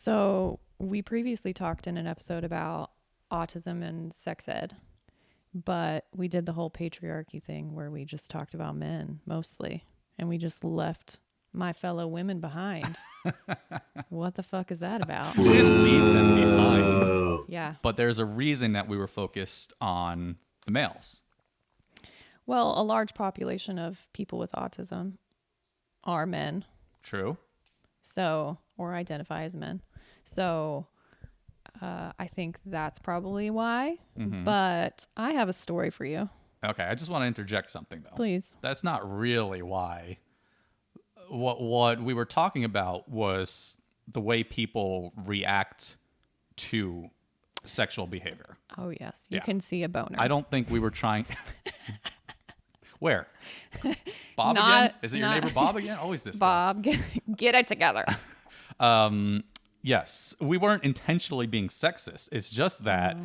So we previously talked in an episode about autism and sex ed, but we did the whole patriarchy thing where we just talked about men mostly, and we just left my fellow women behind. What the fuck is that about? We didn't leave them behind. Yeah. But there's a reason that we were focused on the males. Well, a large population of people with autism are men. True. So, or identify as men. So, I think that's probably why. Mm-hmm. But I have a story for you. Okay, I just want to interject something, though. Please. That's not really why. What we were talking about was the way people react to sexual behavior. Oh, yes. You Yeah. can see a boner. I don't think we were trying... Where? Bob Not- again? Is it your not- neighbor Bob again? Always this guy. Bob, get it together. Yes, we weren't intentionally being sexist. It's just that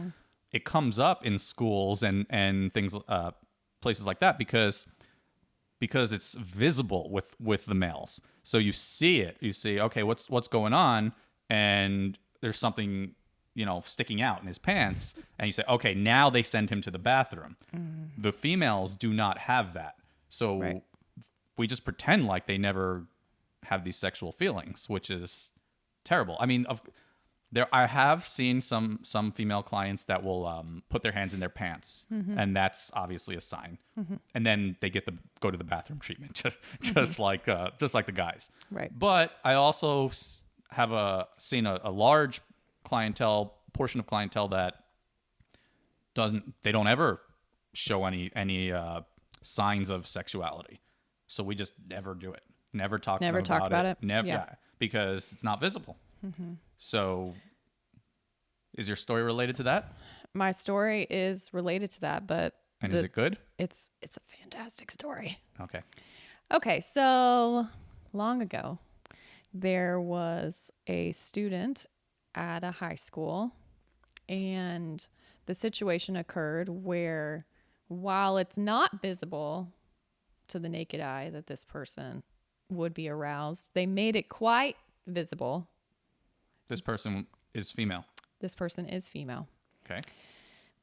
it comes up in schools and things, places like that because it's visible with the males. So you see it. You see, okay, what's going on, and there's something sticking out in his pants, and you say, okay, now they send him to the bathroom. The females do not have that, so Right. we just pretend like they never have these sexual feelings, which is terrible. I mean, I have seen some female clients that will put their hands in their pants, and that's obviously a sign. And then they go to the bathroom treatment, just like the guys. Right. But I also have seen a large portion of clientele that don't ever show any signs of sexuality. So we just never do it. Never talk to them about it. Never, Yeah. because it's not visible. So, is your story related to that? My story is related to that, but And is it good? it's a fantastic story. Okay. Okay, so long ago, there was a student at a high school, and the situation occurred where, while it's not visible to the naked eye that this person would be aroused, they made it quite visible. This person is female. This person is female. Okay.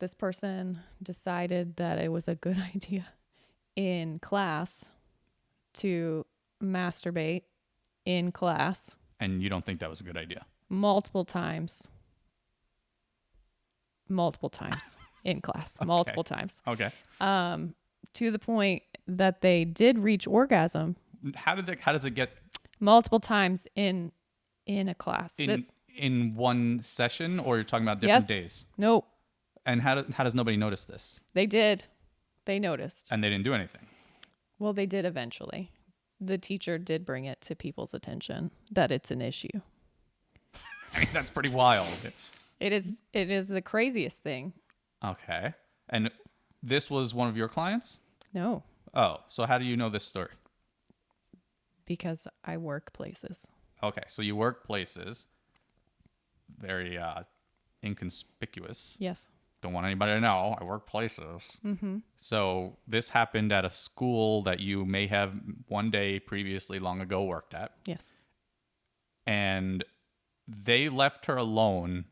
This person decided that it was a good idea in class to masturbate in class And you don't think that was a good idea? multiple times in class, multiple times, Okay. to the point that they did reach orgasm How does it get multiple times in a class. in one session, or you're talking about different Yes. days? No, And how does nobody notice this? they did. They noticed. And they didn't do anything. Well, they did eventually. The teacher did bring it to people's attention that it's an issue. I mean, that's pretty wild. It is the craziest thing. Okay. And this was one of your clients? No, Oh, so how do you know this story? because I work places. Okay, so you work places. Very inconspicuous. Yes. Don't want anybody to know. I work places. Mm-hmm. So this happened at a school that you may have one day previously long ago worked at. Yes. And they left her alone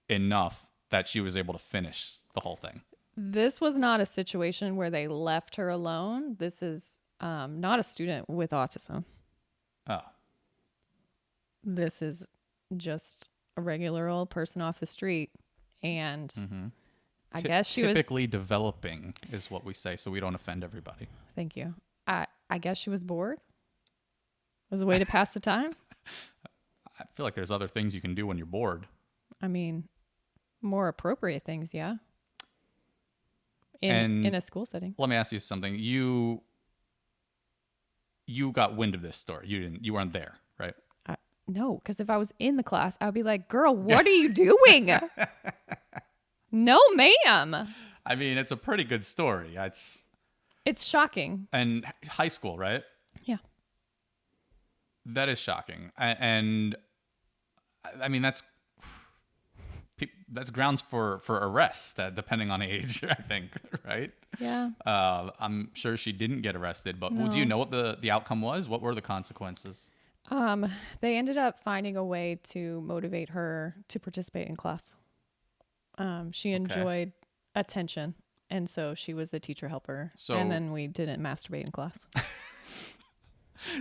enough that she was able to finish the whole thing. This was not a situation where they left her alone. This is not a student with autism. Oh, This is just a regular old person off the street. And I guess she was... typically developing is what we say, so we don't offend everybody. Thank you. I guess she was bored. It was a way to pass the time. I feel like there's other things you can do when you're bored. I mean, more appropriate things, yeah. And In a school setting. Let me ask you something. You got wind of this story. You weren't there, right? No, because if I was in the class, I would be like, girl, what are you doing? No, ma'am. I mean, it's a pretty good story. It's shocking. And high school, right? Yeah. That is shocking. And I mean, that's grounds for arrest, depending on age, I think, right? Yeah. I'm sure she didn't get arrested, but No. do you know what the outcome was? What were the consequences? They ended up finding a way to motivate her to participate in class. She enjoyed attention, and so she was a teacher helper. So- and then we didn't masturbate in class.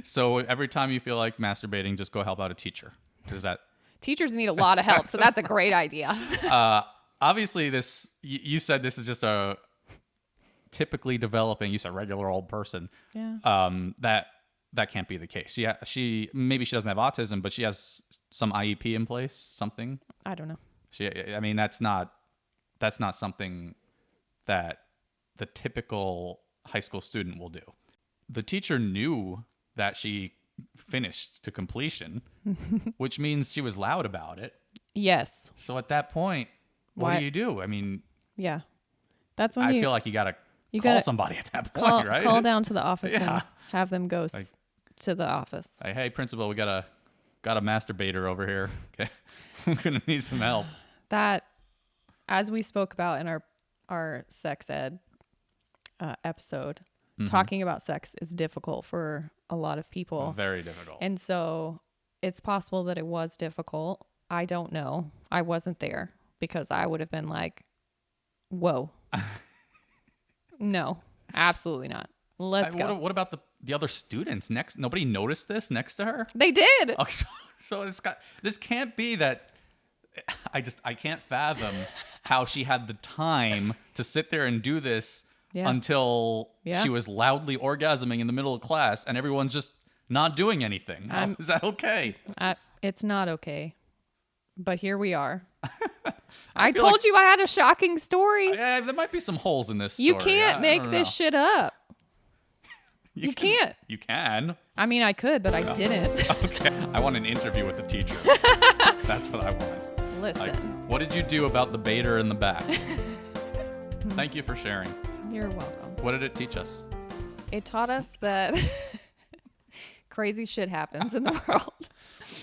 So every time you feel like masturbating, just go help out a teacher. Is that Teachers need a lot of help, so that's a great idea. obviously this? You said this is just a typically developing. You said regular old person. Yeah. That can't be the case. She maybe she doesn't have autism, but she has some IEP in place. Something. I don't know. I mean, that's not something that the typical high school student will do. The teacher knew that she finished to completion, which means she was loud about it. Yes. So at that point, what Why- do you do? I mean, Yeah. That's when I you feel like you call gotta somebody at that point, right? call down to the office Yeah. and have them go to the office. Like, hey, principal, we got a masturbator over here. Okay, we're gonna need some help. That, as we spoke about in our sex ed episode, talking about sex is difficult for a lot of people. Very difficult. And so it's possible that it was difficult. I don't know. I wasn't there because I would have been like, whoa. No, absolutely not. Let's go. What about the other students next? Nobody noticed this next to her? They did. Oh, so this can't be that. I can't fathom how she had the time to sit there and do this until she was loudly orgasming in the middle of class and everyone's just not doing anything. Is that okay? It's not okay. But here we are. I told you I had a shocking story. Yeah, there might be some holes in this story. You can't I make don't this know. shit up. You can't. You can. I mean, I could, but I didn't. Okay. I want an interview with the teacher. That's what I want. Listen. Like, what did you do about the baiter in the back? Thank you for sharing. You're welcome. What did it teach us? It taught us that crazy shit happens in the world.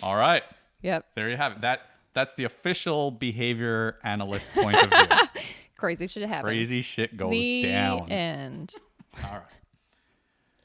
All right. Yep. There you have it. That's the official behavior analyst point of view. Crazy shit happens. Crazy shit goes The down. end. All right.